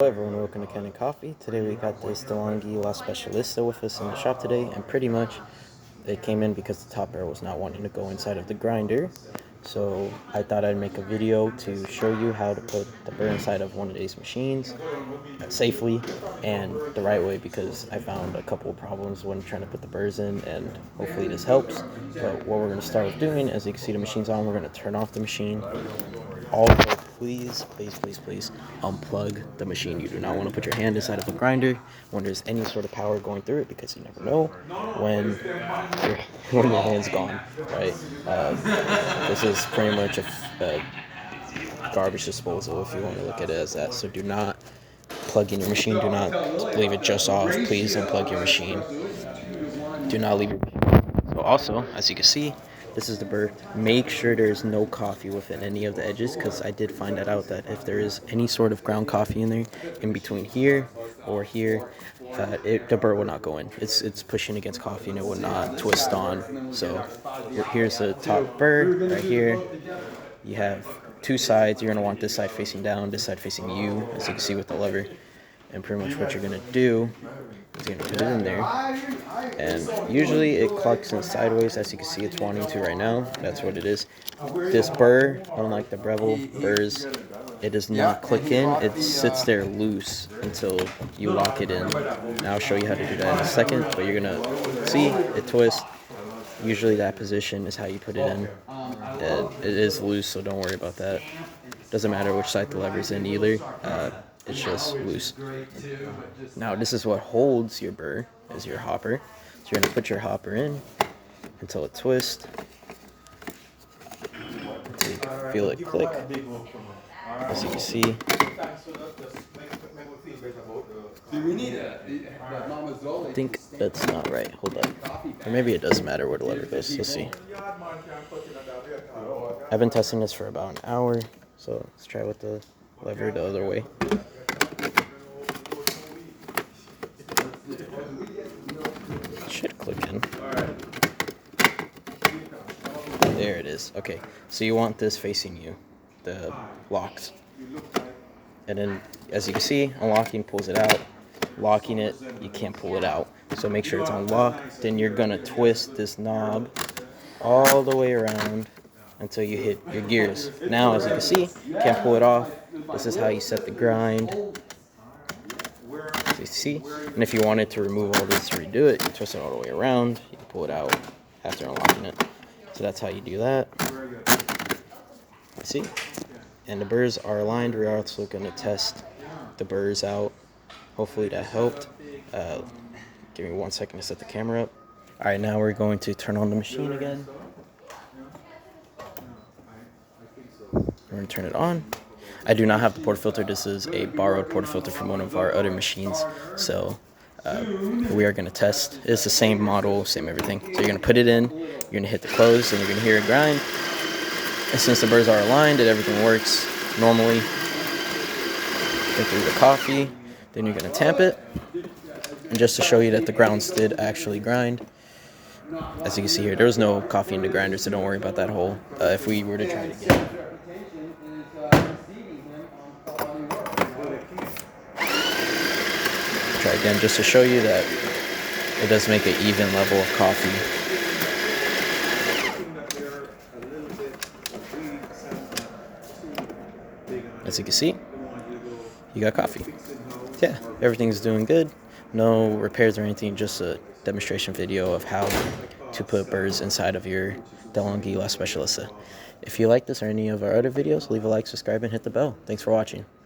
Hello everyone, welcome to Ken Coffee. Today we got this Delonghi Specialista with us in the shop today, and pretty much it came in because the top barrel was not wanting to go inside of the grinder. So I thought I'd make a video to show you how to put the burr inside of one of these machines safely and the right way, because I found a couple of problems when trying to put the burrs in, and hopefully this helps. But what we're going to start with doing, as you can see the machine's on, we're going to turn off the machine. Also, please unplug the machine. You do not want to put your hand inside of a grinder when there's any sort of power going through it, because you never know when your hand's gone, right? This is pretty much a garbage disposal, if you want to look at it as that. So do not plug in your machine. Do not leave it just off. Please unplug your machine. Do not leave your machine. So also, as you can see, this is the burr. Make sure there's no coffee within any of the edges, because I did find that out, that if there is any sort of ground coffee in there, in between here or here, the burr will not go in. It's pushing against coffee and it will not twist on. So here's the top burr right here. You have two sides. You're going to want this side facing down, this side facing you, as you can see with the lever. And pretty much what you're going to do is you're going to put it in there. And usually it clocks in sideways, as you can see it's wanting to right now. That's what it is. This burr, unlike the Breville burrs, it does not click in. It sits there loose until you lock it in. Now I'll show you how to do that in a second, but you're going to see it twist. Usually that position is how you put it in. It is loose, so don't worry about that. Doesn't matter which side the lever's in either. It's just loose. Now this is what holds your burr, is your hopper. So you're going to put your hopper in until it twists, until you feel it click. As you can see, I think that's not right. Hold up. Or maybe it doesn't matter where the lever goes. Let's see. I've been testing this for about an hour, so let's try with the lever the other way. It should click in. There it is. Okay, so you want this facing you, the locks. And then, as you can see, unlocking pulls it out. Locking it, you can't pull it out. So make sure it's unlocked. Then you're going to twist this knob all the way around until you hit your gears. Now, as you can see, you can't pull it off. This is how you set the grind. As you see. And if you wanted to remove all this to redo it, you twist it all the way around. You can pull it out after unlocking it. So that's how you do that. See? And the burrs are aligned. We're also going to test the burrs out. Hopefully that helped. Give me 1 second to set the camera up. Alright, now we're going to turn on the machine again. We're going to turn it on. I do not have the portafilter. This is a borrowed portafilter from one of our other machines. So we are going to test. It's the same model, same everything. So you're going to put it in. You're going to hit the close, and you're going to hear it grind. And since the burrs are aligned and everything works normally, get through the coffee, then you're going to tamp it. And just to show you that the grounds did actually grind, as you can see here, there was no coffee in the grinder, so don't worry about that hole. If we were to try it again. Try again, just to show you that it does make an even level of coffee. As you can see, you got coffee. Yeah, everything's doing good. No repairs or anything, just a demonstration video of how to put burrs inside of your Delonghi Specialista. If you like this or any of our other videos, leave a like, subscribe, and hit the bell. Thanks for watching.